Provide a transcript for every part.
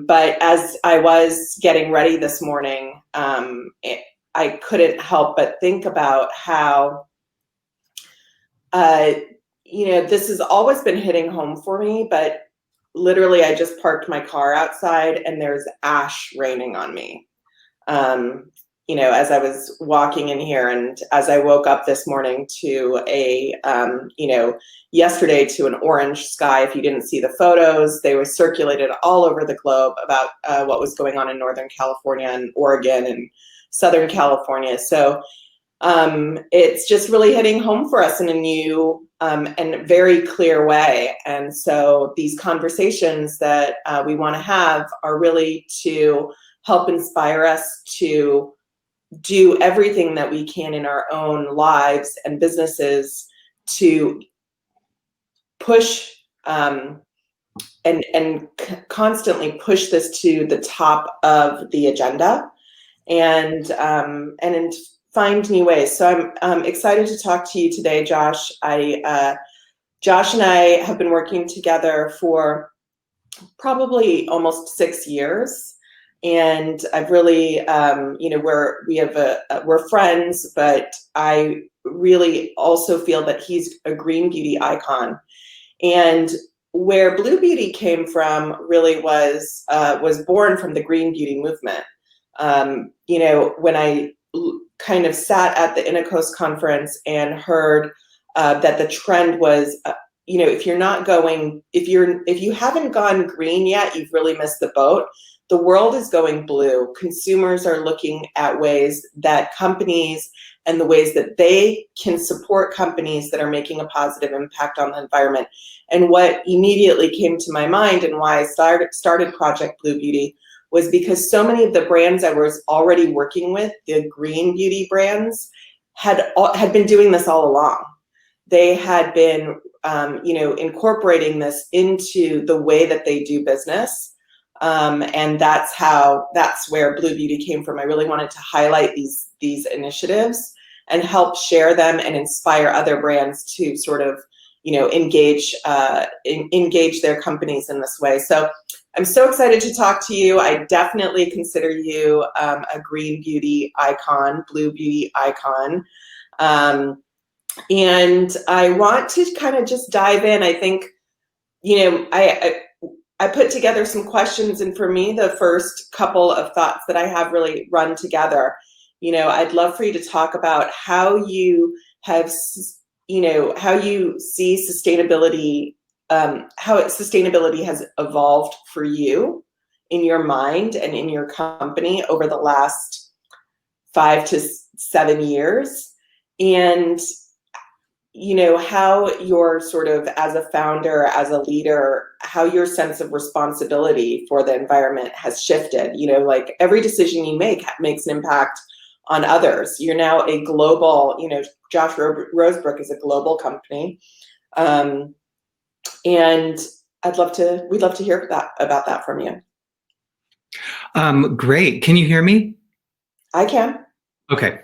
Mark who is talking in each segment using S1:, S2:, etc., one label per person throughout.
S1: But as I was getting ready this morning, I couldn't help but think about how, this has always been hitting home for me, but literally I just parked my car outside and there's ash raining on me. As I was walking in here, and as I woke up this morning to yesterday to an orange sky. If you didn't see the photos, they were circulated all over the globe about what was going on in Northern California and Oregon and Southern California. So it's just really hitting home for us in a new and very clear way. And so these conversations that we want to have are really to help inspire us to do everything that we can in our own lives and businesses to push and constantly push this to the top of the agenda and find new ways. So I'm excited to talk to you today, Josh. Josh and I have been working together for probably almost 6 years. And I've really, we're friends, but I really also feel that he's a green beauty icon. And where Blue Beauty came from really was born from the green beauty movement. When I kind of sat at the Innocoast conference and heard that the trend was, if you haven't gone green yet, you've really missed the boat. The world is going blue. Consumers are looking at ways that companies and the ways that they can support companies that are making a positive impact on the environment. And what immediately came to my mind and why I started Project Blue Beauty was because so many of the brands I was already working with, the green beauty brands, had been doing this all along. They had been, incorporating this into the way that they do business. And that's where Blue Beauty came from. I really wanted to highlight these initiatives and help share them and inspire other brands to sort of, engage their companies in this way. So I'm so excited to talk to you. I definitely consider you a green beauty icon, blue beauty icon. And I want to kind of just dive in. I think, I put together some questions, and for me, the first couple of thoughts that I have really run together. I'd love for you to talk about how you see sustainability, how sustainability has evolved for you in your mind and in your company over the last 5 to 7 years, and how you're sort of, as a founder, as a leader, how your sense of responsibility for the environment has shifted. Like every decision you make makes an impact on others. You're now a global, Josh Rosebrook is a global company. And we'd love to hear about that from you.
S2: Great. Can you hear me?
S1: I can.
S2: Okay.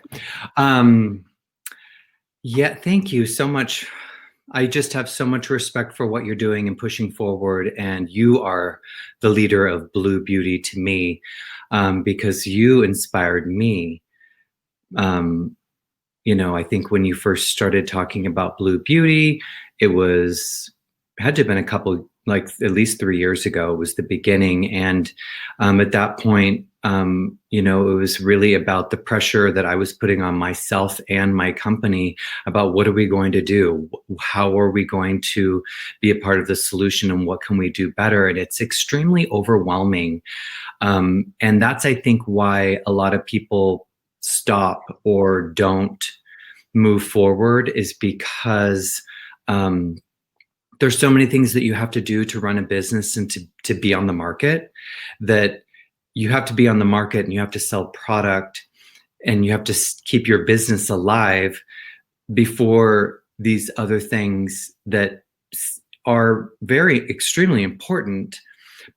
S2: Yeah, thank you so much. I just have so much respect for what you're doing and pushing forward. And you are the leader of Blue Beauty to me, because you inspired me. I think when you first started talking about Blue Beauty, it had to have been a couple, like at least 3 years ago was the beginning. And at that point, it was really about the pressure that I was putting on myself and my company about what are we going to do? How are we going to be a part of the solution, and what can we do better? And it's extremely overwhelming. And that's, I think, why a lot of people stop or don't move forward, is because there's so many things that you have to do to run a business and to be on the market, that you have to be on the market and you have to sell product and you have to keep your business alive before these other things that are very extremely important,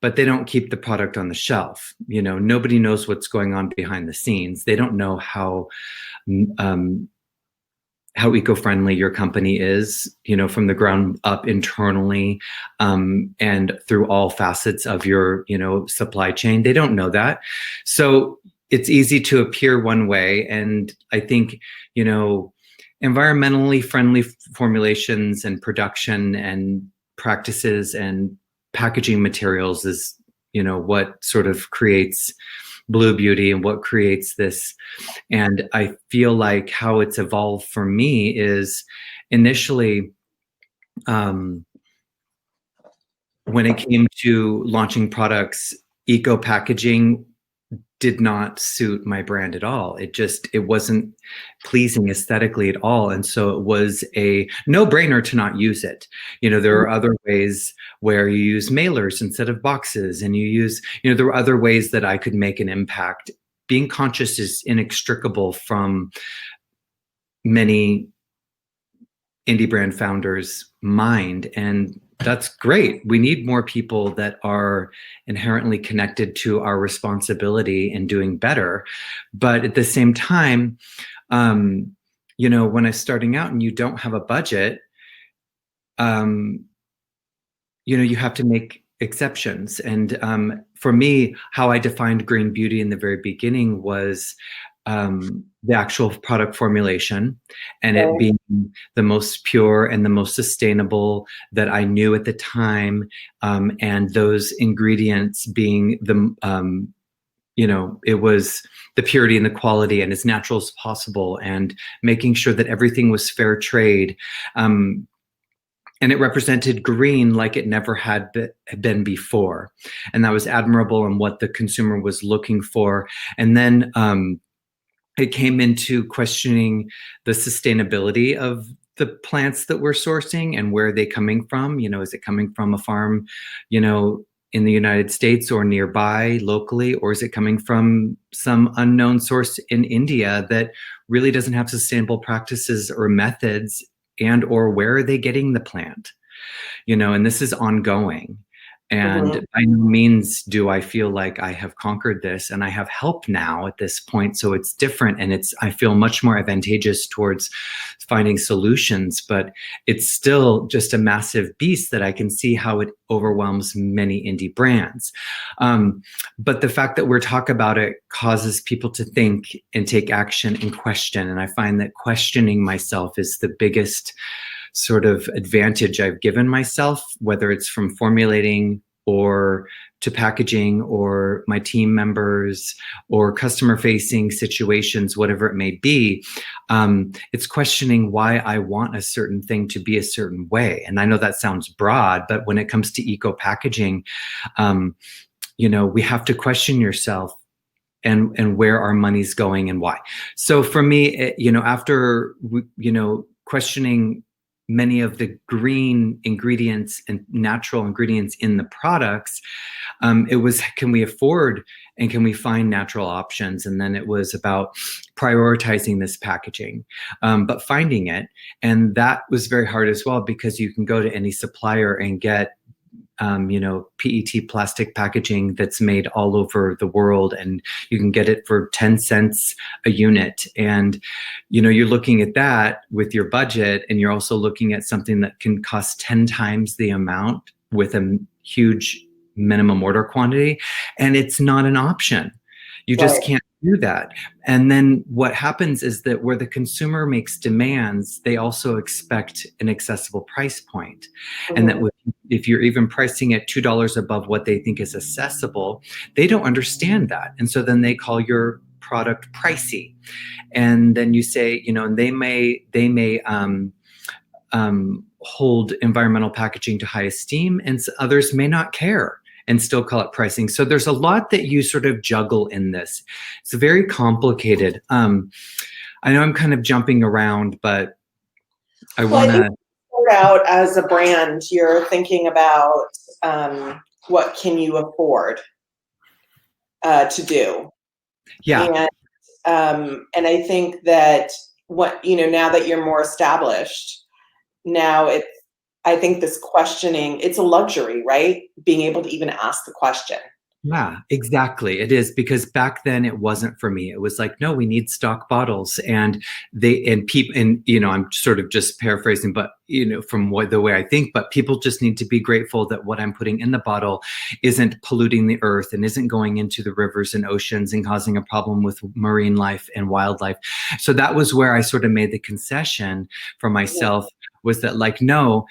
S2: but they don't keep the product on the shelf. Nobody knows what's going on behind the scenes. They don't know how how eco-friendly your company is, from the ground up internally, and through all facets of your, supply chain. They don't know that. So it's easy to appear one way. And I think, environmentally friendly formulations and production and practices and packaging materials is, what sort of creates Blue Beauty and what creates this. And I feel like how it's evolved for me is initially, when it came to launching products, eco packaging did not suit my brand at all. It wasn't pleasing aesthetically at all. And so it was a no-brainer to not use it. There are other ways where you use mailers instead of boxes, and there were other ways that I could make an impact. Being conscious is inextricable from many indie brand founders' mind, and that's great. We need more people that are inherently connected to our responsibility in doing better. But at the same time, when I'm starting out and you don't have a budget, you have to make exceptions. And for me, how I defined green beauty in the very beginning was the actual product formulation, and it being the most pure and the most sustainable that I knew at the time, and those ingredients being it was the purity and the quality and as natural as possible, and making sure that everything was fair trade. And it represented green like it never had been before. And that was admirable in what the consumer was looking for. And then it came into questioning the sustainability of the plants that we're sourcing and where are they coming from. Is it coming from a farm, in the United States or nearby locally, or is it coming from some unknown source in India that really doesn't have sustainable practices or methods, and or where are they getting the plant? And this is ongoing. And by no means do I feel like I have conquered this, and I have help now at this point. So it's different, and I feel much more advantageous towards finding solutions, but it's still just a massive beast that I can see how it overwhelms many indie brands. But the fact that we're talking about it causes people to think and take action and question. And I find that questioning myself is the biggest sort of advantage I've given myself, whether it's from formulating or to packaging or my team members or customer facing situations, whatever it may be. It's questioning why I want a certain thing to be a certain way. And I know that sounds broad, but when it comes to eco packaging, we have to question yourself and where our money's going and why. So for me, after, questioning many of the green ingredients and natural ingredients in the products, it was, can we afford and can we find natural options? And then it was about prioritizing this packaging, but finding it. And that was very hard as well, because you can go to any supplier and get PET plastic packaging that's made all over the world, and you can get it for 10 cents a unit. And, you're looking at that with your budget, and you're also looking at something that can cost 10 times the amount with a huge minimum order quantity. And it's not an option. You just can't do that. And then what happens is that where the consumer makes demands, they also expect an accessible price point. And that if you're even pricing it $2 above what they think is accessible, they don't understand that. And so then they call your product pricey. And then you say, and they may hold environmental packaging to high esteem, and others may not care and still call it pricing. So there's a lot that you sort of juggle in this. It's very complicated. I know I'm kind of jumping around, but I want to
S1: start out as a brand. You're thinking about what can you afford to do.
S2: Yeah.
S1: And I think that now that you're more established, now I think this questioning, it's a luxury, right? Being able to even ask the question.
S2: Yeah, exactly. It is because back then it wasn't for me. It was like, no, we need stock bottles, and people, and I'm sort of just paraphrasing, but from the way I think, but people just need to be grateful that what I'm putting in the bottle isn't polluting the earth and isn't going into the rivers and oceans and causing a problem with marine life and wildlife. So that was where I sort of made the concession for myself, was that like, no,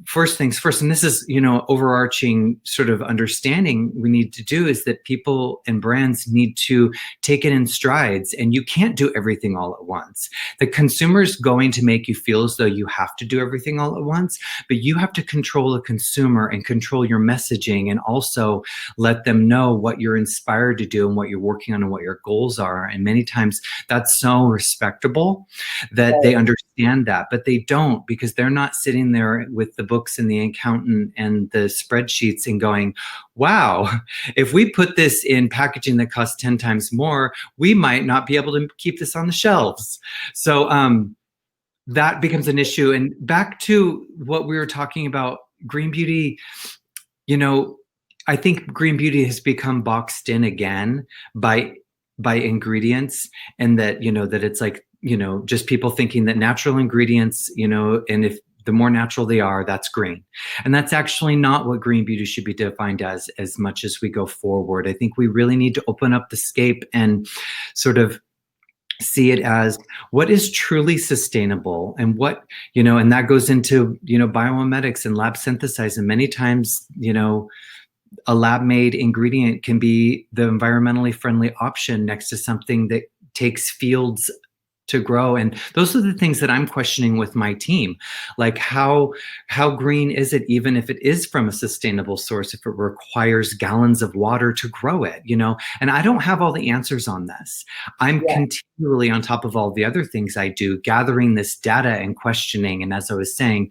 S2: first things first, and this is, overarching sort of understanding we need to do, is that people and brands need to take it in strides, and you can't do everything all at once. The consumer's going to make you feel as though you have to do everything all at once, but you have to control a consumer and control your messaging, and also let them know what you're inspired to do and what you're working on and what your goals are. And many times that's so respectable that they understand that, but they don't, because they're not sitting there with the books and the accountant and the spreadsheets and going, wow, if we put this in packaging that costs 10 times more, we might not be able to keep this on the shelves. So that becomes an issue. And back to what we were talking about, green beauty, I think green beauty has become boxed in again by ingredients, and that that it's like, just people thinking that natural ingredients, and if the more natural they are, that's green. And that's actually not what green beauty should be defined as much as we go forward. I think we really need to open up the scape and sort of see it as what is truly sustainable, and what, and that goes into, biomimetics and lab synthesized. And many times, a lab made ingredient can be the environmentally friendly option next to something that takes fields to grow. And those are the things that I'm questioning with my team. Like how green is it, even if it is from a sustainable source, if it requires gallons of water to grow it, and I don't have all the answers on this. I'm continually on top of all the other things I do, gathering this data and questioning. And as I was saying,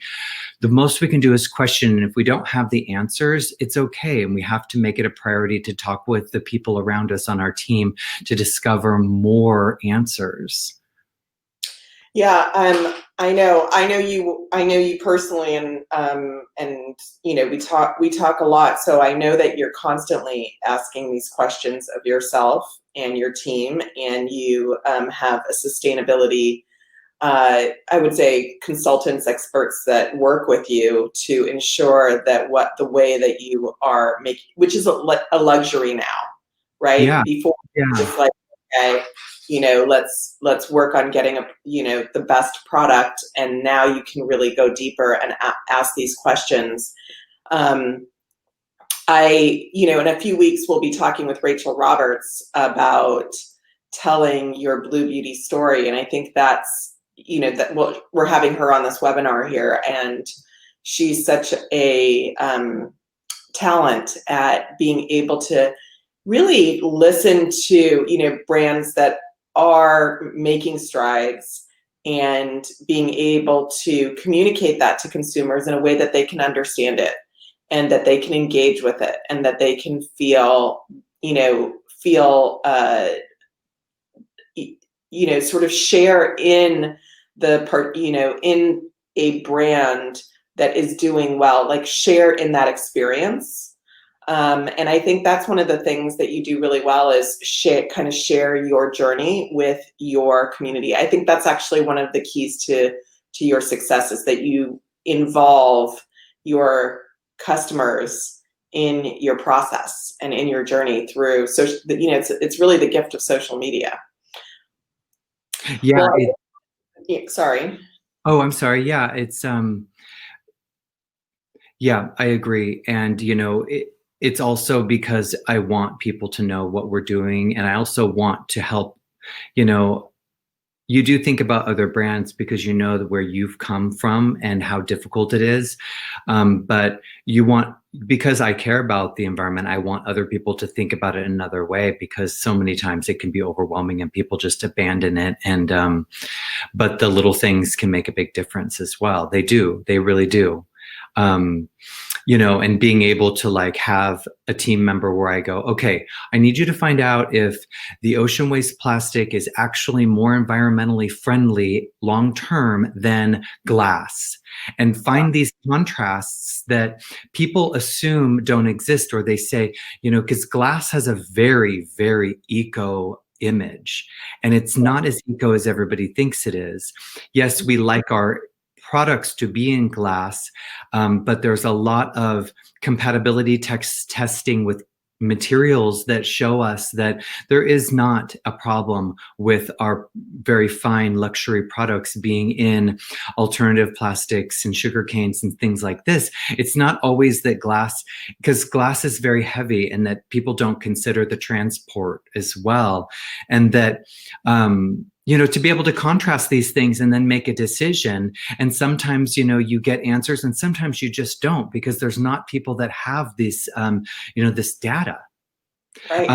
S2: the most we can do is question. And if we don't have the answers, it's okay. And we have to make it a priority to talk with the people around us on our team to discover more answers.
S1: Yeah, I know you personally, and we talk a lot. So I know that you're constantly asking these questions of yourself and your team, and you have a sustainability, I would say, consultants, experts that work with you to ensure that the way that you are making, which is a luxury now, right?
S2: Yeah.
S1: Before,
S2: Yeah.
S1: just like, okay, let's work on getting the best product, and now you can really go deeper and ask these questions. In a few weeks we'll be talking with Rachel Roberts about telling your Blue Beauty story, and I think that's we're having her on this webinar here, and she's such a talent at being able to really listen to brands that are making strides, and being able to communicate that to consumers in a way that they can understand it, and that they can engage with it, and that they can feel sort of share in the part, in a brand that is doing well, like share in that experience. And I think that's one of the things that you do really well, is share your journey with your community. I think that's actually one of the keys to your success, is that you involve your customers in your process and in your journey through social. It's really the gift of social media.
S2: Yeah.
S1: Sorry.
S2: Oh, I'm sorry. Yeah, it's yeah, I agree. And it's also because I want people to know what we're doing, and I also want to help. You do think about other brands because you know where you've come from and how difficult it is. But because I care about the environment, I want other people to think about it another way, because so many times it can be overwhelming and people just abandon it. And but the little things can make a big difference as well. They do. They really do. and being able to like have a team member where I go, okay, I need you to find out if the ocean waste plastic is actually more environmentally friendly long term than glass, and find these contrasts that people assume don't exist, or they say, because glass has a very, very eco image, and it's not as eco as everybody thinks it is. Yes, we like our products to be in glass, but there's a lot of compatibility testing with materials that show us that there is not a problem with our very fine luxury products being in alternative plastics and sugar canes and things like this. It's not always that glass, because glass is very heavy, and that people don't consider the transport as well. And that, to be able to contrast these things and then make a decision. And sometimes, you get answers, and sometimes you just don't, because there's not people that have this, this data.
S1: Right.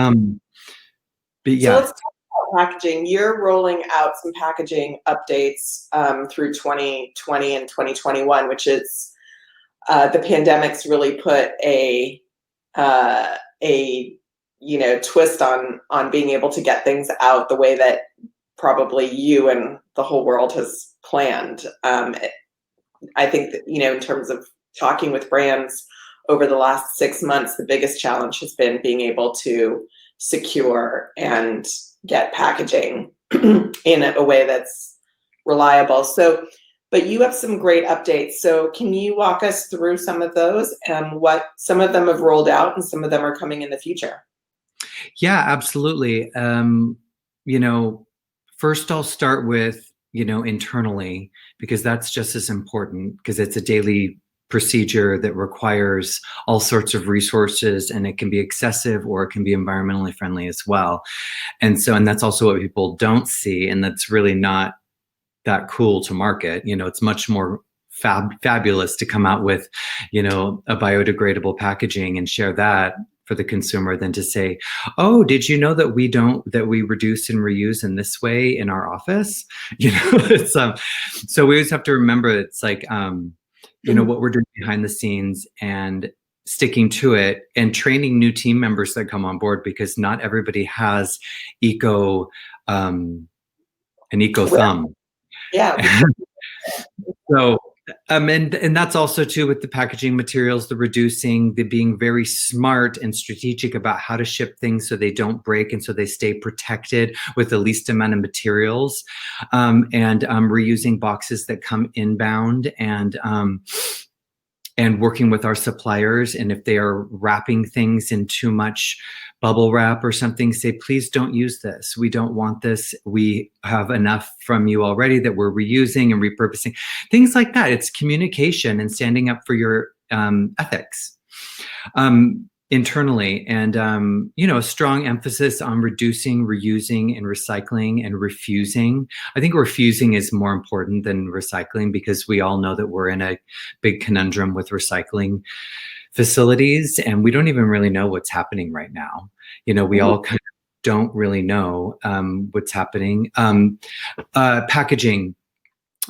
S2: But
S1: So
S2: yeah.
S1: let's talk about packaging. You're rolling out some packaging updates through 2020 and 2021, which is the pandemic's really put a twist on being able to get things out the way that probably you and the whole world has planned. I think that, in terms of talking with brands over the last 6 months, the biggest challenge has been being able to secure and get packaging in a way that's reliable. So, but you have some great updates. So can you walk us through some of those, and what some of them have rolled out and some of them are coming in the future?
S2: Yeah, absolutely. First I'll start with, internally, because that's just as important, because it's a daily procedure that requires all sorts of resources, and it can be excessive or it can be environmentally friendly as well. And that's also what people don't see, and that's really not that cool to market. It's much more fabulous to come out with, a biodegradable packaging and share that for the consumer than to say, oh, did you know that we reduce and reuse in this way in our office? It's so we always have to remember, it's like, what we're doing behind the scenes, and sticking to it, and training new team members that come on board, because not everybody has an eco thumb.
S1: Yeah.
S2: So, and that's also too with the packaging materials, the reducing, the being very smart and strategic about how to ship things so they don't break and so they stay protected with the least amount of materials, and reusing boxes that come inbound, and working with our suppliers. And if they are wrapping things in too much bubble wrap or something, say, please don't use this. We don't want this. We have enough from you already that we're reusing and repurposing. Things like that. It's communication and standing up for your ethics internally. And, a strong emphasis on reducing, reusing, and recycling, and refusing. I think refusing is more important than recycling, because we all know that we're in a big conundrum with recycling facilities, and we don't even really know what's happening right now. We all kind of don't really know what's happening. Packaging.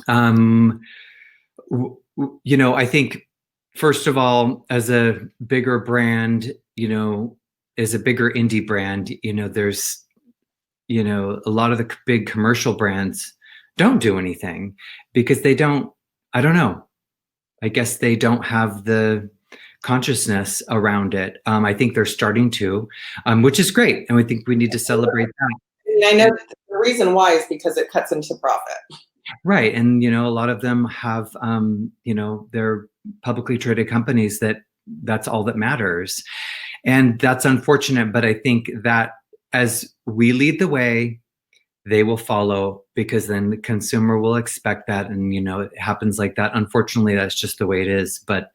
S2: I think, first of all, as a bigger brand, as a bigger indie brand, there's, a lot of the big commercial brands don't do anything, because I don't know. I guess they don't have the consciousness around it. I think they're starting to, which is great. And I think we need to celebrate that.
S1: I know the reason why is because it cuts into profit.
S2: Right. And, a lot of them have, they're publicly traded companies that's all that matters. And that's unfortunate. But I think that as we lead the way, they will follow, because then the consumer will expect that. And, it happens like that. Unfortunately, that's just the way it is. But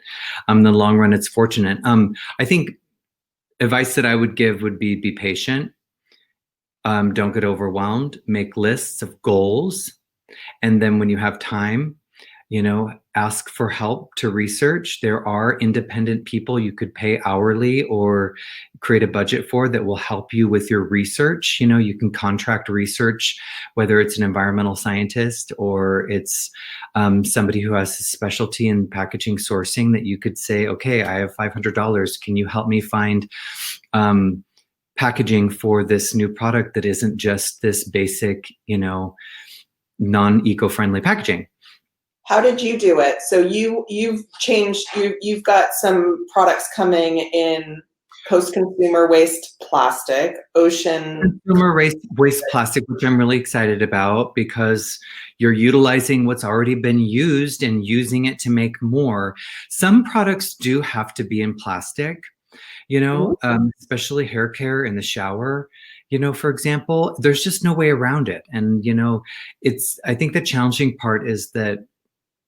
S2: in the long run, it's fortunate. I think advice that I would give would be patient. Don't get overwhelmed. Make lists of goals. And then when you have time, ask for help to research. There are independent people you could pay hourly or create a budget for that will help you with your research. You can contract research, whether it's an environmental scientist or it's somebody who has a specialty in packaging sourcing, that you could say, okay, I have $500. Can you help me find packaging for this new product that isn't just this basic, non-eco-friendly packaging?
S1: How did you do it? So you've changed. You've got some products coming in post-consumer waste plastic, ocean.
S2: Consumer waste plastic, which I'm really excited about, because you're utilizing what's already been used and using it to make more. Some products do have to be in plastic, especially hair care in the shower. For example, there's just no way around it. And, I think the challenging part is that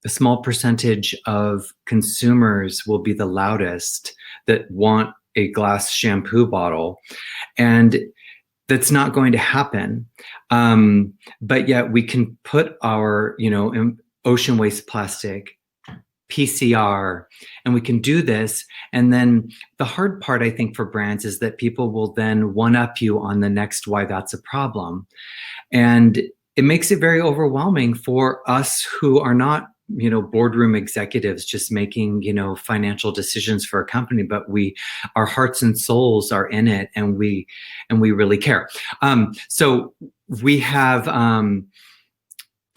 S2: a small percentage of consumers will be the loudest that want a glass shampoo bottle. And that's not going to happen. But yet we can put our, ocean waste plastic, PCR, and we can do this. And then the hard part, I think, for brands is that people will then one-up you on the next why that's a problem. And it makes it very overwhelming for us who are not boardroom executives just making, financial decisions for a company, but our hearts and souls are in it, and we really care. So we have,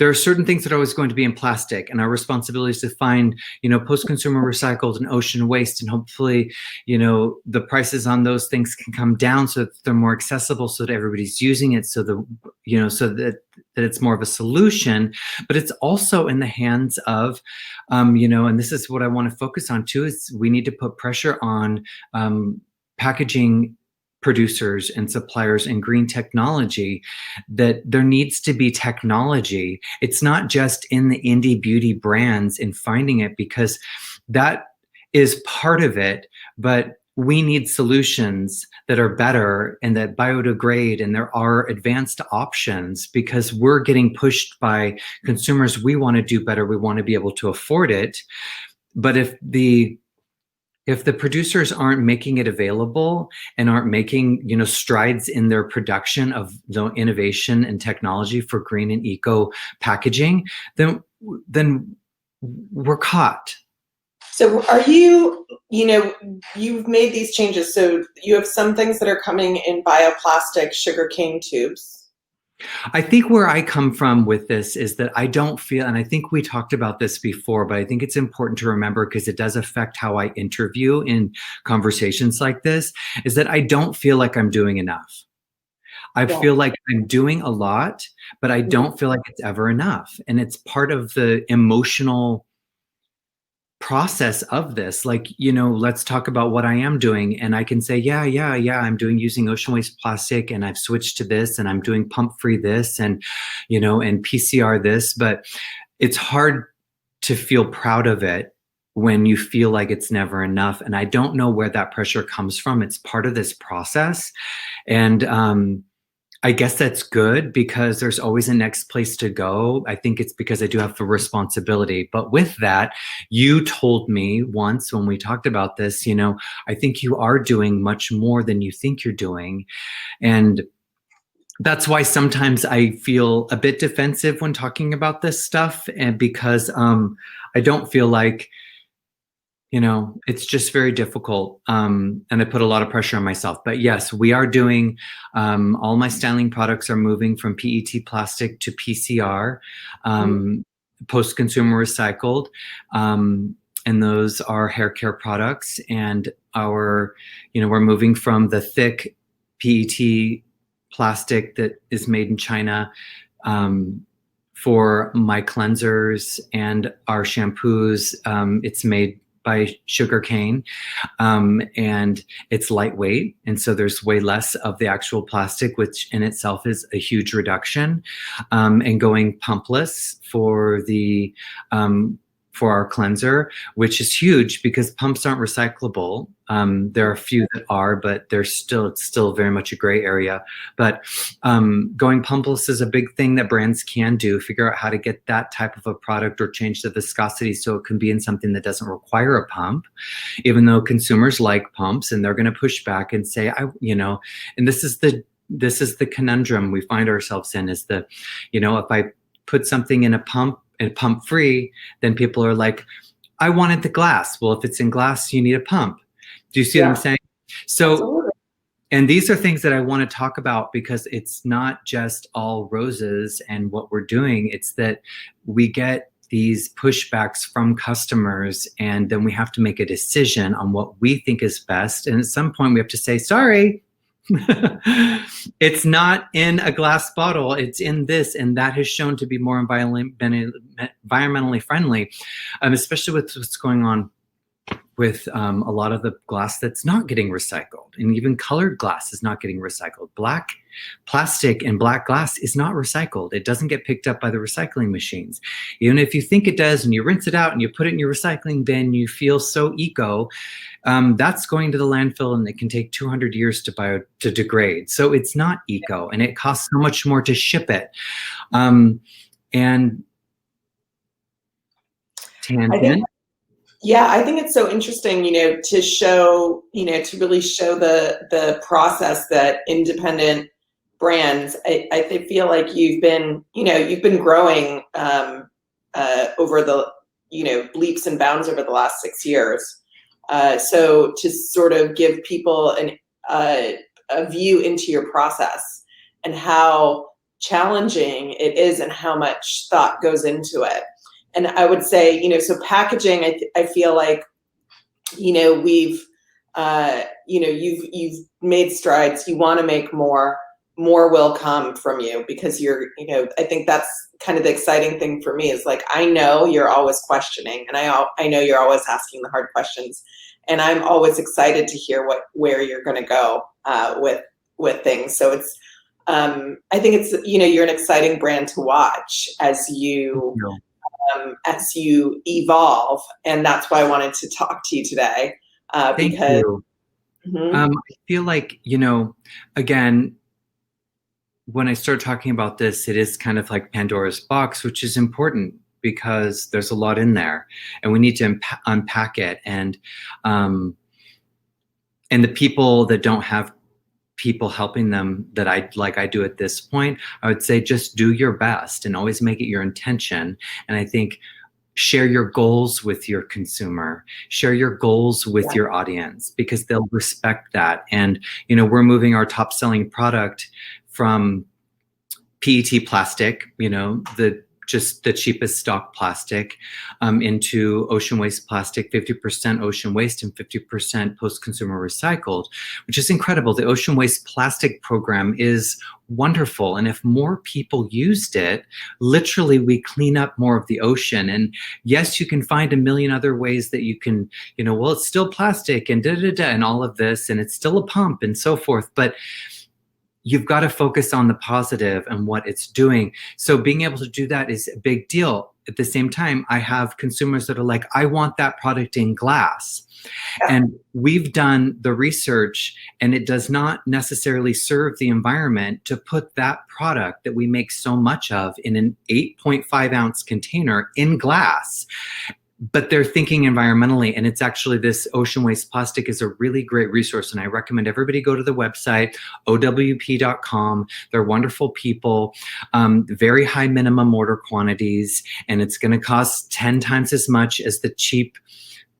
S2: there are certain things that are always going to be in plastic, and our responsibility is to find, post-consumer recycled and ocean waste, and hopefully, the prices on those things can come down so that they're more accessible, so that everybody's using it, so that it's more of a solution. But it's also in the hands of, and this is what I want to focus on too, is we need to put pressure on packaging producers and suppliers and green technology, that there needs to be technology. It's not just in the indie beauty brands in finding it, because that is part of it, but we need solutions that are better and that biodegrade, and there are advanced options, because we're getting pushed by consumers. We want to do better. We want to be able to afford it. But if the producers aren't making it available and aren't making, strides in their production of the innovation and technology for green and eco packaging, then we're caught.
S1: So are you, you've made these changes. So you have some things that are coming in bioplastic sugarcane tubes.
S2: I think where I come from with this is that I don't feel, and I think we talked about this before, but I think it's important to remember, because it does affect how I interview in conversations like this, is that I don't feel like I'm doing enough. I feel like I'm doing a lot, but I don't feel like it's ever enough. And it's part of the emotional process of this. Like, let's talk about what I am doing. And I can say, yeah, I'm using ocean waste plastic, and I've switched to this, and I'm doing pump free this, and, and PCR this, but it's hard to feel proud of it when you feel like it's never enough. And I don't know where that pressure comes from. It's part of this process. And, I guess that's good, because there's always a next place to go. I think it's because I do have the responsibility. But with that, you told me once when we talked about this, I think you are doing much more than you think you're doing. And that's why sometimes I feel a bit defensive when talking about this stuff, and because I don't feel like, it's just very difficult. And I put a lot of pressure on myself. But yes, we are doing, all my styling products are moving from PET plastic to PCR, post-consumer recycled. And those are hair care products. And we're moving from the thick PET plastic that is made in China, for my cleansers and our shampoos. It's made by sugarcane, and it's lightweight, and so there's way less of the actual plastic, which in itself is a huge reduction. And going pumpless for the for our cleanser, which is huge because pumps aren't recyclable. There are a few that are, but it's still very much a gray area. But going pumpless is a big thing that brands can do, figure out how to get that type of a product or change the viscosity so it can be in something that doesn't require a pump, even though consumers like pumps and they're going to push back and say, and this is the conundrum we find ourselves in, is if I put something in a pump and pump free, then people are like, I wanted the glass. Well, if it's in glass, you need a pump. Do you see what I'm saying? So,
S1: Absolutely.
S2: and these are things that I want to talk about because it's not just all roses and what we're doing. It's that we get these pushbacks from customers, and then we have to make a decision on what we think is best. And at some point we have to say, sorry, it's not in a glass bottle, it's in this, and that has shown to be more environmentally friendly, especially with what's going on with a lot of the glass that's not getting recycled, and even colored glass is not getting recycled. Black plastic and black glass is not recycled. It doesn't get picked up by the recycling machines. Even if you think it does and you rinse it out and you put it in your recycling bin, you feel so eco, that's going to the landfill, and it can take 200 years to degrade. So it's not eco, and it costs so much more to ship it. And tangent.
S1: I think it's so interesting, to show, to really show the process that independent brands. I feel like you've been growing over the, leaps and bounds over the last 6 years. So to sort of give people a view into your process and how challenging it is and how much thought goes into it. And I would say, so packaging, I feel like, we've, you've made strides. You want to make more will come from you, because I think that's kind of the exciting thing for me, is like, I know you're always questioning, and I know you're always asking the hard questions, and I'm always excited to hear where you're going to go with things. So it's, I think it's, you're an exciting brand to watch as you evolve, and that's why I wanted to talk to you today.
S2: Thank you. I feel like, again, when I start talking about this, it is kind of like Pandora's box, which is important because there's a lot in there, and we need to unpack it. And the people that don't have people helping them that I do at this point, I would say just do your best and always make it your intention. And I think share your goals with your consumer, share your goals with your audience, because they'll respect that. And, we're moving our top selling product from PET plastic, the cheapest stock plastic, into ocean waste plastic, 50% ocean waste and 50% post-consumer recycled, which is incredible. The ocean waste plastic program is wonderful. And if more people used it, literally we clean up more of the ocean. And yes, you can find a million other ways that you can, well, it's still plastic and and all of this, and it's still a pump and so forth. But you've got to focus on the positive and what it's doing. So being able to do that is a big deal. At the same time, I have consumers that are like, I want that product in glass. And we've done the research, and it does not necessarily serve the environment to put that product that we make so much of in an 8.5 ounce container in glass. But they're thinking environmentally, and it's actually, this ocean waste plastic is a really great resource, and I recommend everybody go to the website, owp.com. They're wonderful people, very high minimum order quantities, and it's going to cost 10 times as much as the cheap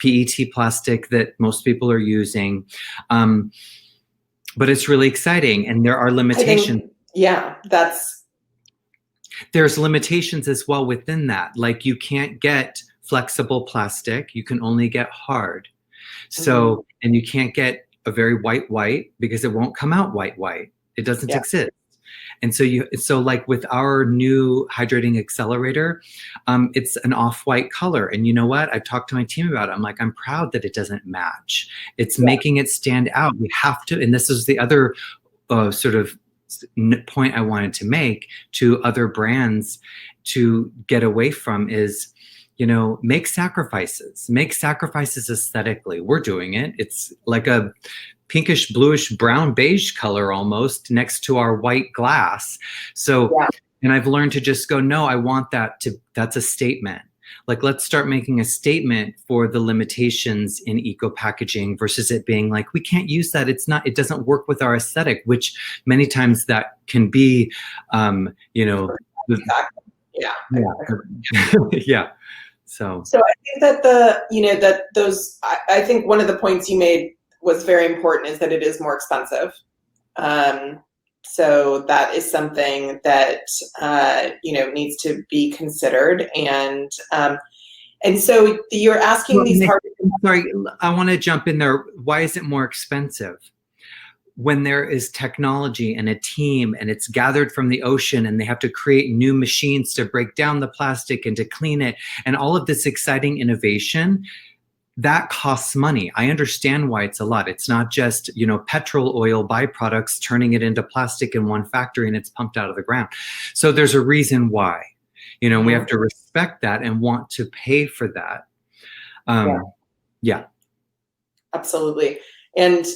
S2: PET plastic that most people are using. But it's really exciting, and there are limitations. There's limitations as well within that. Like, you can't get flexible plastic, you can only get hard. So, and you can't get a very white because it won't come out white. It doesn't exist. And so like with our new hydrating accelerator, it's an off-white color. And you know what? I talked to my team about it. I'm like, I'm proud that it doesn't match. It's making it stand out. We have to, and this is the other sort of point I wanted to make to other brands to get away from, is make sacrifices aesthetically. We're doing it. It's like a pinkish, bluish, brown, beige color almost next to our white glass. So,
S1: Yeah.
S2: and I've learned to just go, no, I want that's a statement. Like, let's start making a statement for the limitations in eco packaging versus it being like, we can't use that. It doesn't work with our aesthetic, which many times that can be,
S1: Exactly. Yeah.
S2: yeah. Yeah. So
S1: I think that I think one of the points you made was very important, is that it is more expensive. So that is something that, needs to be considered. And so you're asking these hard.
S2: Sorry, I want to jump in there. Why is it more expensive? When there is technology and a team and it's gathered from the ocean and they have to create new machines to break down the plastic and to clean it and all of this exciting innovation, that costs money. I understand why it's a lot. It's not just, petrol oil byproducts turning it into plastic in one factory and it's pumped out of the ground. So there's a reason why, we have to respect that and want to pay for that. Yeah.
S1: Absolutely. And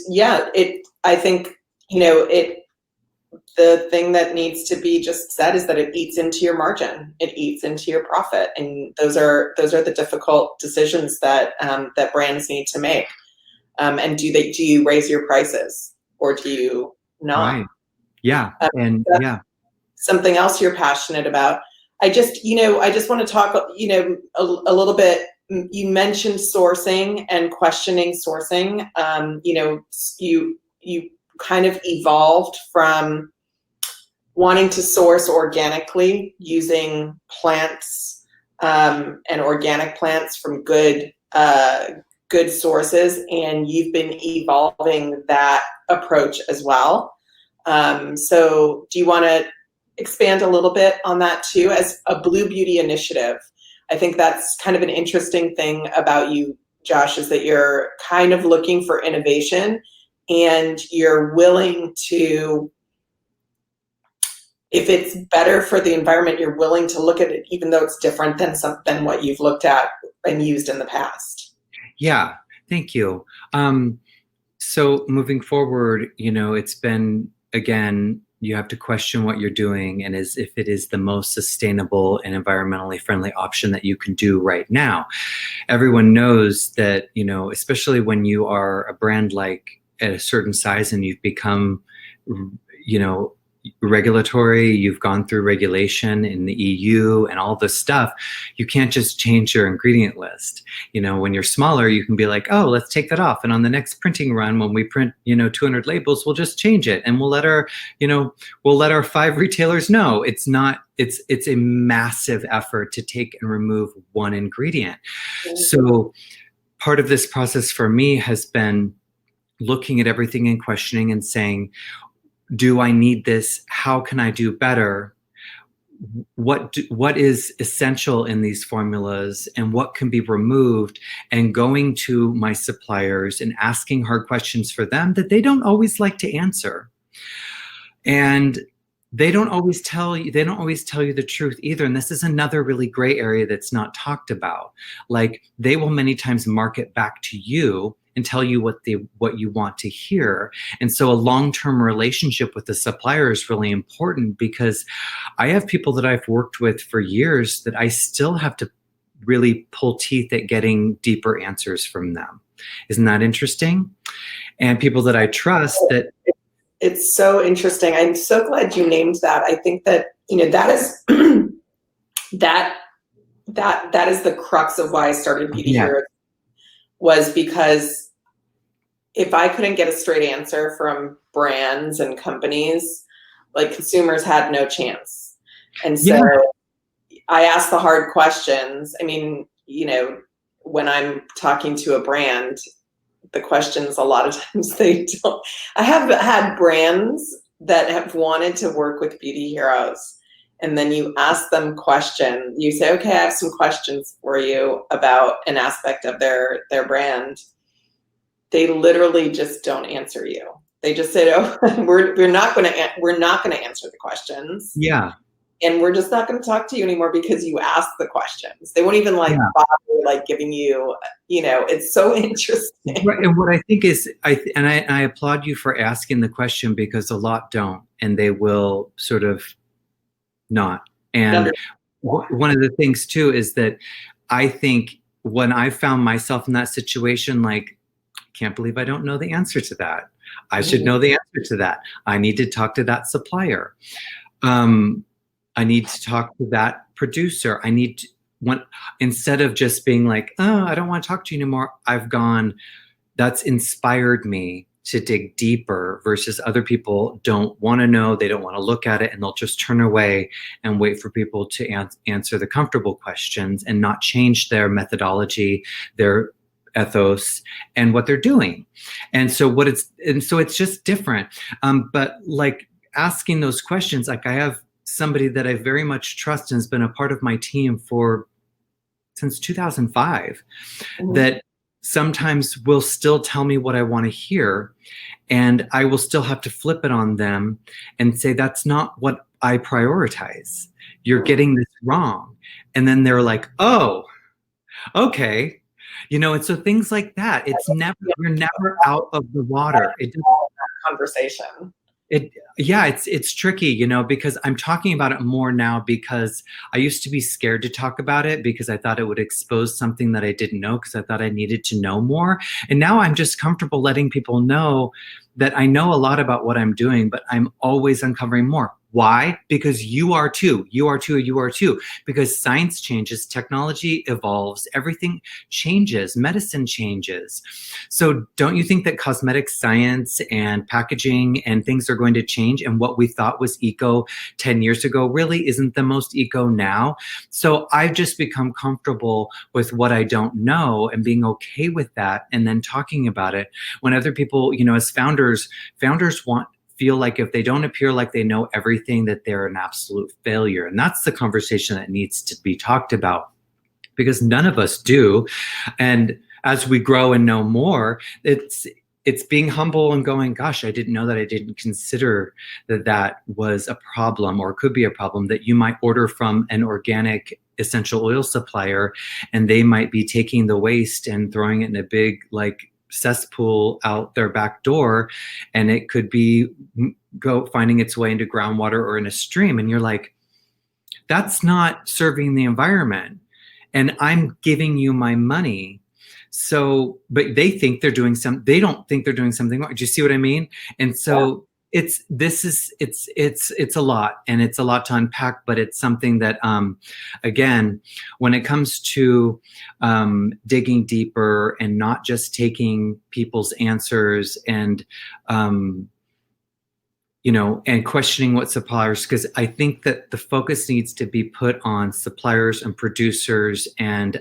S1: I think, the thing that needs to be just said is that it eats into your margin, it eats into your profit. And those are the difficult decisions that, that brands need to make. And do you raise your prices or do you not?
S2: Right. Yeah. And
S1: something else you're passionate about. I just want to talk, a little bit. You mentioned sourcing and questioning sourcing. You kind of evolved from wanting to source organically using plants, and organic plants from good sources, and you've been evolving that approach as well. So do you want to expand a little bit on that too, as a Blue Beauty initiative? I think that's kind of an interesting thing about you, Josh, is that you're kind of looking for innovation and you're willing to, if it's better for the environment, you're willing to look at it, even though it's different than what you've looked at and used in the past.
S2: Yeah, thank you. So moving forward, it's been, again, you have to question what you're doing and if it is the most sustainable and environmentally friendly option that you can do right now. Everyone knows that, especially when you are a brand like at a certain size and you've become, regulatory, you've gone through regulation in the EU and all this stuff, you can't just change your ingredient list. When you're smaller, you can be like, oh, let's take that off. And on the next printing run, when we print, 200 labels, we'll just change it. And we'll let our 5 retailers know. It's a massive effort to take and remove one ingredient. Mm-hmm. So part of this process for me has been looking at everything and questioning and saying, do I need this? How can I do better? What is essential in these formulas and what can be removed? And going to my suppliers and asking hard questions for them that they don't always like to answer. And they don't always tell you the truth either. And this is another really gray area that's not talked about. Like, they will many times market back to you and tell you what you want to hear. And so a long-term relationship with the supplier is really important, because I have people that I've worked with for years that I still have to really pull teeth at getting deeper answers from them. Isn't that interesting? And people that I trust that.
S1: It's so interesting. I'm so glad you named that. I think that, that is that is the crux of why I started Beauty Heroes, was because if I couldn't get a straight answer from brands and companies, like, consumers had no chance. And so I asked the hard questions. I mean, when I'm talking to a brand, the questions, a lot of times they don't. I have had brands that have wanted to work with Beauty Heroes, and then you ask them questions. You say, okay, I have some questions for you about an aspect of their brand. They literally just don't answer you. They just say, oh, we're not going to answer the questions.
S2: Yeah.
S1: and we're just not going to talk to you anymore because you asked the questions. They won't even like
S2: Yeah.
S1: bother like giving you, it's so interesting.
S2: Right, and what I think is, I applaud you for asking the question, because a lot don't, and they will sort of not. And one of the things too is that I think when I found myself in that situation, like, can't believe I don't know the answer to that. I should know the answer to that. I need to talk to that supplier. I need to talk to that producer. Instead of just being like, oh, I don't want to talk to you anymore, that's inspired me to dig deeper, versus other people don't want to know, they don't want to look at it, and they'll just turn away and wait for people to answer the comfortable questions and not change their methodology, their ethos, and what they're doing. And so it's just different. But like asking those questions, like I have somebody that I very much trust and has been a part of my team since 2005, that sometimes will still tell me what I want to hear, and I will still have to flip it on them and say, that's not what I prioritize. You're getting this wrong. And then they're like, oh, okay. And so things like that, you're never out of the water.
S1: Conversation.
S2: It's tricky, because I'm talking about it more now, because I used to be scared to talk about it because I thought it would expose something that I didn't know, because I thought I needed to know more. And now I'm just comfortable letting people know that I know a lot about what I'm doing, but I'm always uncovering more. Why? Because you are too. You are too. You are too. Because science changes, technology evolves, everything changes, medicine changes. So don't you think that cosmetic science and packaging and things are going to change, and what we thought was eco 10 years ago really isn't the most eco now? So I've just become comfortable with what I don't know and being okay with that, and then talking about it when other people, as founders feel like if they don't appear like they know everything, that they're an absolute failure. And that's the conversation that needs to be talked about, because none of us do. And as we grow and know more, it's being humble and going, gosh, I didn't know that. I didn't consider that was a problem, or could be a problem, that you might order from an organic essential oil supplier and they might be taking the waste and throwing it in a big cesspool out their back door, and it could be finding its way into groundwater or in a stream, and you're like, that's not serving the environment, and I'm giving you my money. So, but they don't think they're doing something wrong. Do you see what I mean? And so it's a lot, and it's a lot to unpack, but it's something that, again, when it comes to digging deeper and not just taking people's answers and, and questioning what suppliers, because I think that the focus needs to be put on suppliers and producers and,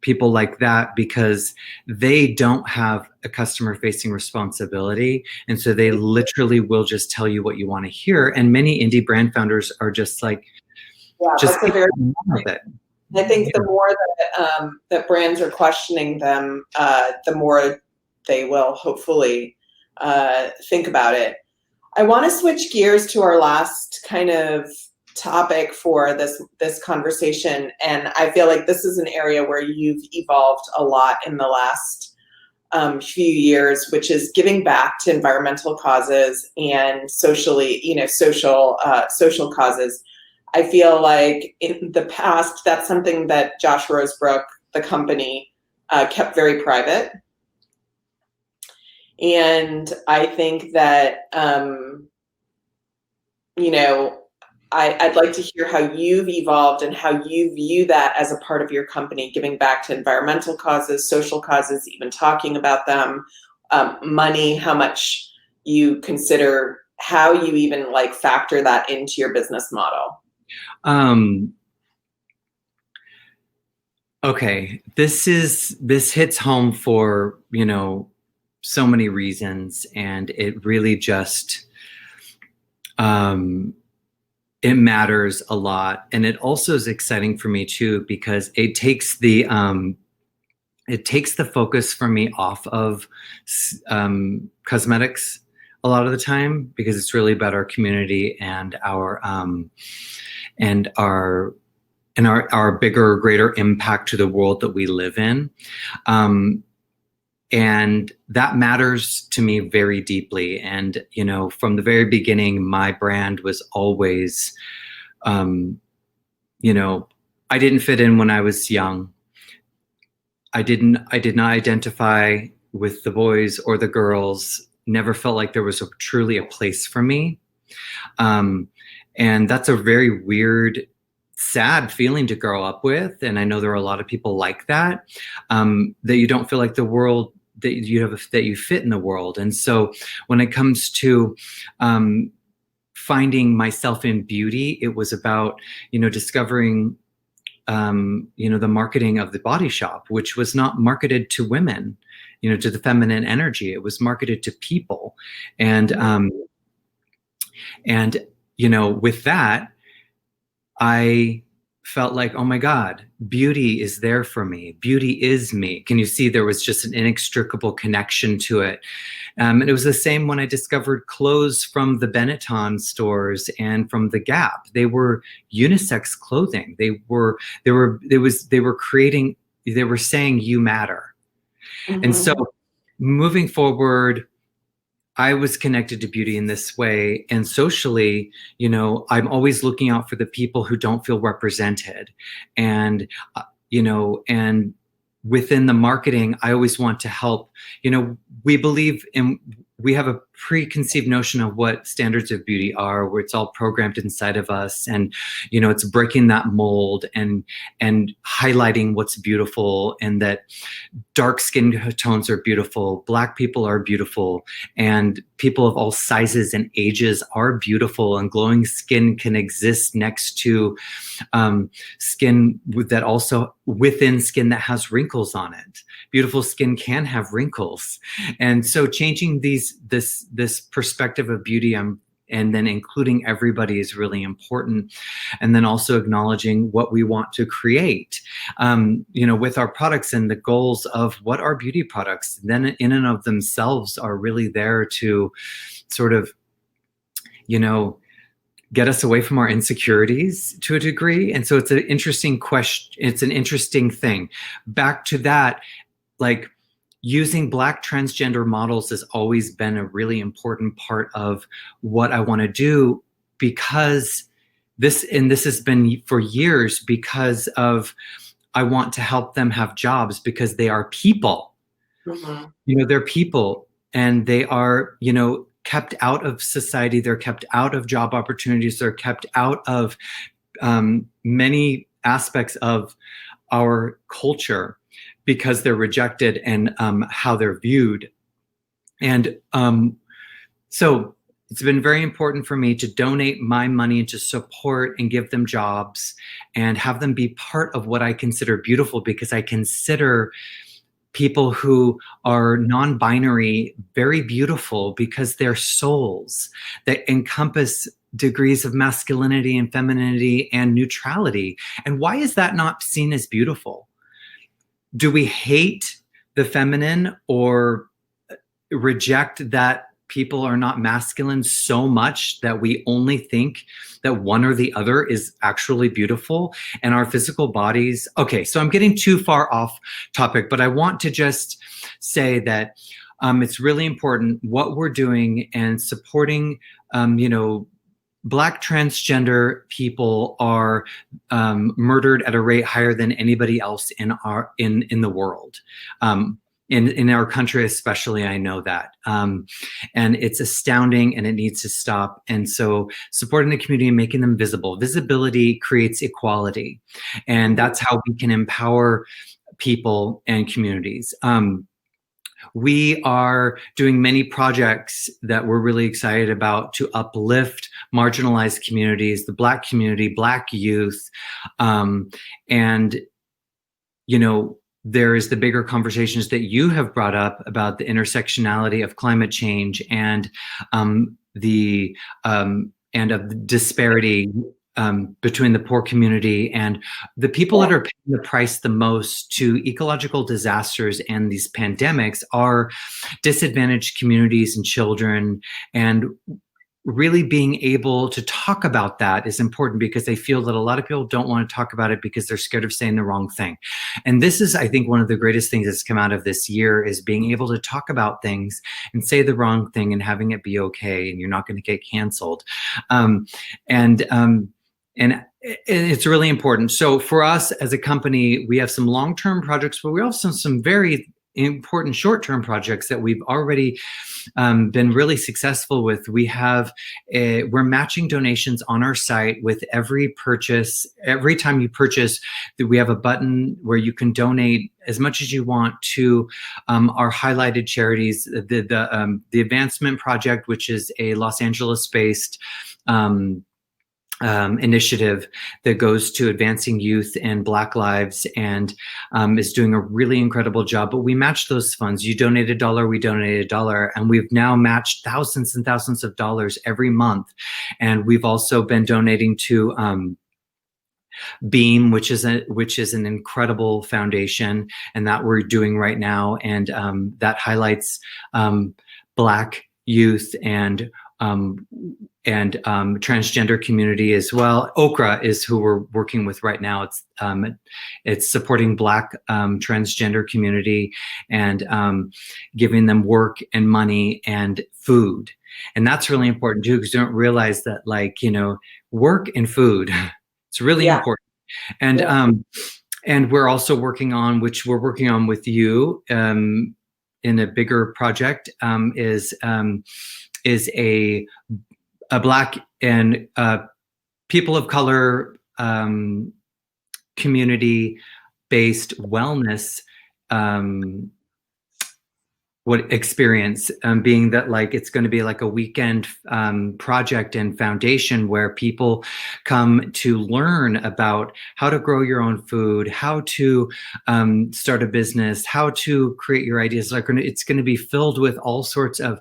S2: people like that, because they don't have a customer facing responsibility. And so they literally will just tell you what you want to hear. And many indie brand founders are just like, just
S1: that's a very
S2: with it.
S1: I think the more that brands are questioning them, the more they will hopefully think about it. I want to switch gears to our last kind of topic for this conversation, and I feel like this is an area where you've evolved a lot in the last few years, which is giving back to environmental causes and social causes. I feel like in the past, that's something that Josh Rosebrook, the company, kept very private. And I think that, I'd like to hear how you've evolved and how you view that as a part of your company, giving back to environmental causes, social causes, even talking about them, money, how much you consider, how you even factor that into your business model.
S2: Okay, this hits home for, so many reasons, and it really just, it matters a lot. And it also is exciting for me too, because it takes the focus for me off of cosmetics a lot of the time, because it's really about our community and and our our bigger, greater impact to the world that we live in. And that matters to me very deeply. And, you know, from the very beginning, my brand was always, you know, I didn't fit in when I was young. I did not identify with the boys or the girls. Never felt like there was truly a place for me. And that's a very weird, sad feeling to grow up with. And I know there are a lot of people like that, that you don't feel like the world that you fit in the world. And so when it comes to finding myself in beauty, it was about, you know, discovering, you know, the marketing of the Body Shop, which was not marketed to women, you know, to the feminine energy. It was marketed to people. And you know, with that, I felt like, oh my God, beauty is there for me. Beauty is me. Can you see there was just an inextricable connection to it? And it was the same when I discovered clothes from the Benetton stores and from the Gap. They were unisex clothing. They were saying you matter. And so moving forward, I was connected to beauty in this way. And socially, you know, I'm always looking out for the people who don't feel represented. And, you know, and within the marketing, I always want to help. You know, we have a preconceived notion of what standards of beauty are, where it's all programmed inside of us. And, you know, it's breaking that mold and highlighting what's beautiful, and that dark skin tones are beautiful, Black people are beautiful, and people of all sizes and ages are beautiful, and glowing skin can exist next to skin that also within skin that has wrinkles on it. Beautiful skin can have wrinkles. And so changing this perspective of beauty, and then including everybody, is really important. And then also acknowledging what we want to create, you know, with our products, and the goals of what are beauty products then in and of themselves are really there to sort of, you know, get us away from our insecurities to a degree. And so it's an interesting question. It's an interesting thing. Back to that, like, using Black transgender models has always been a really important part of what I want to do, because this has been for years, because of, I want to help them have jobs, because they are people. You know, they're people, and they are, you know, kept out of society. They're kept out of job opportunities. They're kept out of many aspects of our culture, because they're rejected and how they're viewed. And so it's been very important for me to donate my money and to support and give them jobs and have them be part of what I consider beautiful, because I consider people who are non-binary very beautiful, because they're souls that encompass degrees of masculinity and femininity and neutrality. And why is that not seen as beautiful? Do we hate the feminine or reject that people are not masculine so much that we only think that one or the other is actually beautiful, and our physical bodies? Okay, so I'm getting too far off topic, but I want to just say that it's really important what we're doing and supporting, you know, Black transgender people are murdered at a rate higher than anybody else in the world. In our country especially, I know that. And it's astounding, and it needs to stop. And so supporting the community and making them visible. Visibility creates equality. And that's how we can empower people and communities. We are doing many projects that we're really excited about to uplift marginalized communities, the Black community, Black youth. And, you know, there is the bigger conversations that you have brought up about the intersectionality of climate change and of disparity between the poor community and the people that are paying the price the most to ecological disasters and these pandemics are disadvantaged communities and children. And really being able to talk about that is important, because they feel that a lot of people don't want to talk about it because they're scared of saying the wrong thing. And this is, I think, one of the greatest things that's come out of this year, is being able to talk about things and say the wrong thing and having it be okay, and you're not going to get canceled. And it's really important. So for us as a company, we have some long-term projects, but we also have some very important short-term projects that we've already been really successful with. We're matching donations on our site with every purchase. Every time you purchase, we have a button where you can donate as much as you want to our highlighted charities. The Advancement Project, which is a Los Angeles-based initiative that goes to advancing youth and Black lives, and is doing a really incredible job. But we match those funds. You donate $1, we donate $1, and we've now matched thousands and thousands of dollars every month. And we've also been donating to Beam, which is an incredible foundation, and that we're doing right now, and that highlights Black youth and transgender community as well. Okra is who we're working with right now. It's supporting Black transgender community and giving them work and money and food. And that's really important too, because you don't realize that, like, work and food, it's really important. And and we're also working on, which we're working on with you in a bigger project, is a Black and people of color community-based wellness experience, being that, like, it's going to be like a weekend project and foundation where people come to learn about how to grow your own food, how to start a business, how to create your ideas. It's going to be filled with all sorts of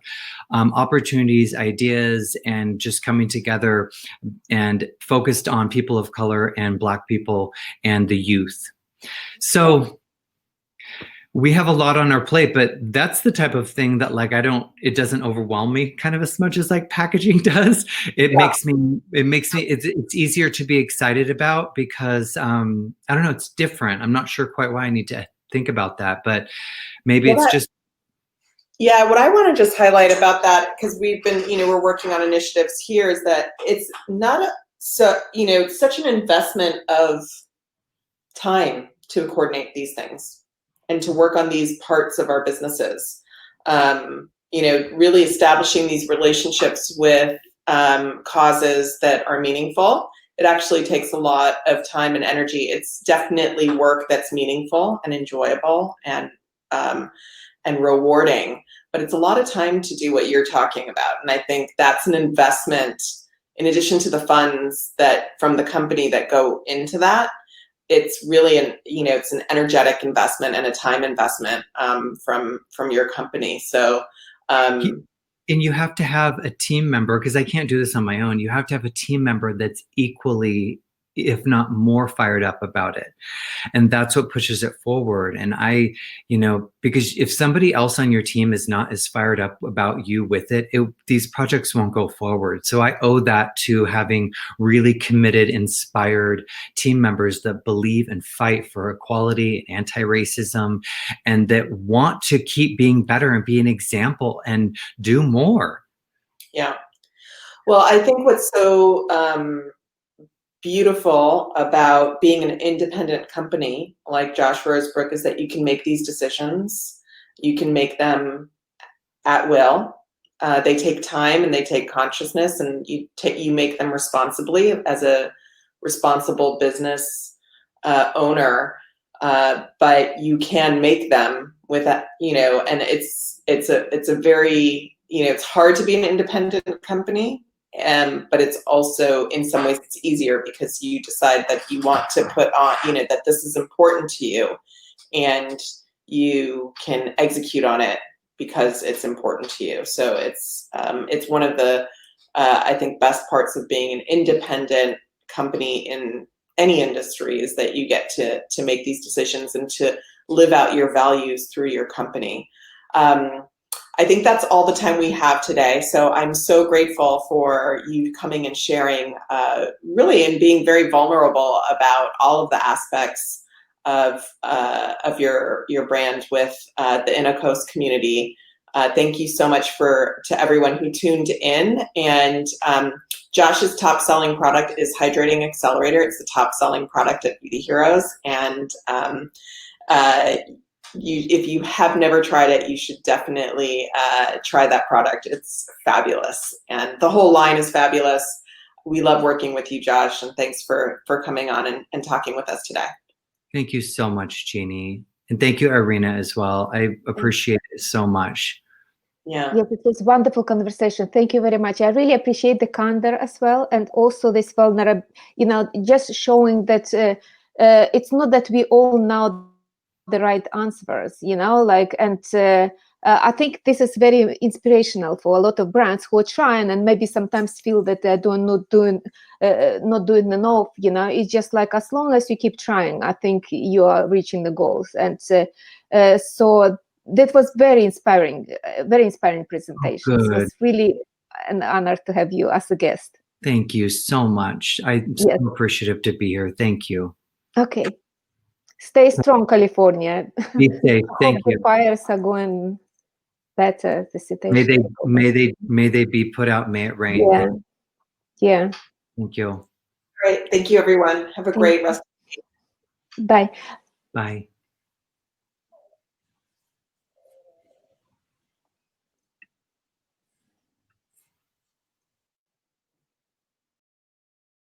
S2: opportunities, ideas, and just coming together, and focused on people of color and Black people and the youth. So we have a lot on our plate, but that's the type of thing that, like, it doesn't overwhelm me kind of as much as like packaging does. It's easier to be excited about, because I don't know, it's different. I'm not sure quite why I need to think about that, but maybe it's just.
S1: Yeah, what I want to just highlight about that, because we've been, we're working on initiatives here, is that it's not it's such an investment of time to coordinate these things and to work on these parts of our businesses. Really establishing these relationships with causes that are meaningful. It actually takes a lot of time and energy. It's definitely work that's meaningful and enjoyable and rewarding, but it's a lot of time to do what you're talking about. And I think that's an investment, in addition to the funds that from the company that go into that. It's really it's an energetic investment and a time investment from your company. So,
S2: And you have to have a team member, because I can't do this on my own. You have to have a team member that's equally, if not more, fired up about it. And that's what pushes it forward. And because if somebody else on your team is not as fired up about you with it, these projects won't go forward. So I owe that to having really committed, inspired team members that believe and fight for equality and anti-racism, and that want to keep being better and be an example and do more.
S1: Yeah. Well, I think what's so beautiful about being an independent company like Josh Rosebrook is that you can make these decisions. You can make them at will. They take time and they take consciousness, and you make them responsibly as a responsible business owner. But you can make them with that, and it's a very, it's hard to be an independent company. But it's also, in some ways, it's easier because you decide that you want to put on, that this is important to you, and you can execute on it because it's important to you. So it's one of the, I think, best parts of being an independent company in any industry is that you get to make these decisions and to live out your values through your company. I think that's all the time we have today. So I'm so grateful for you coming and sharing, really, and being very vulnerable about all of the aspects of your brand with the Innocoast community. Thank you so much to everyone who tuned in. And Josh's top selling product is Hydrating Accelerator. It's the top selling product at Beauty Heroes. And if you have never tried it, you should definitely try that product. It's fabulous. And the whole line is fabulous. We love working with you, Josh. And thanks for coming on and talking with us today.
S2: Thank you so much, Jeannie. And thank you, Irina, as well. I appreciate it so much.
S1: Yeah.
S3: Yes, it was a wonderful conversation. Thank you very much. I really appreciate the candor as well. And also this vulnerable, just showing that it's not that we all know the right answers, I think this is very inspirational for a lot of brands who are trying and maybe sometimes feel that they're not doing enough. It's just like, as long as you keep trying, I think you are reaching the goals. And so that was very inspiring presentation.
S2: Oh,
S3: it was really an honor to have you as a guest.
S2: Thank you so much. I'm so appreciative to be here. Thank you.
S3: Okay. Stay strong, California.
S2: Be safe. Thank you.
S3: The fires are going better. The situation.
S2: May they be put out. May it rain.
S3: Yeah.
S2: Thank you.
S1: Great. Thank you, everyone. Have a great rest of the day.
S3: Bye.
S2: Bye.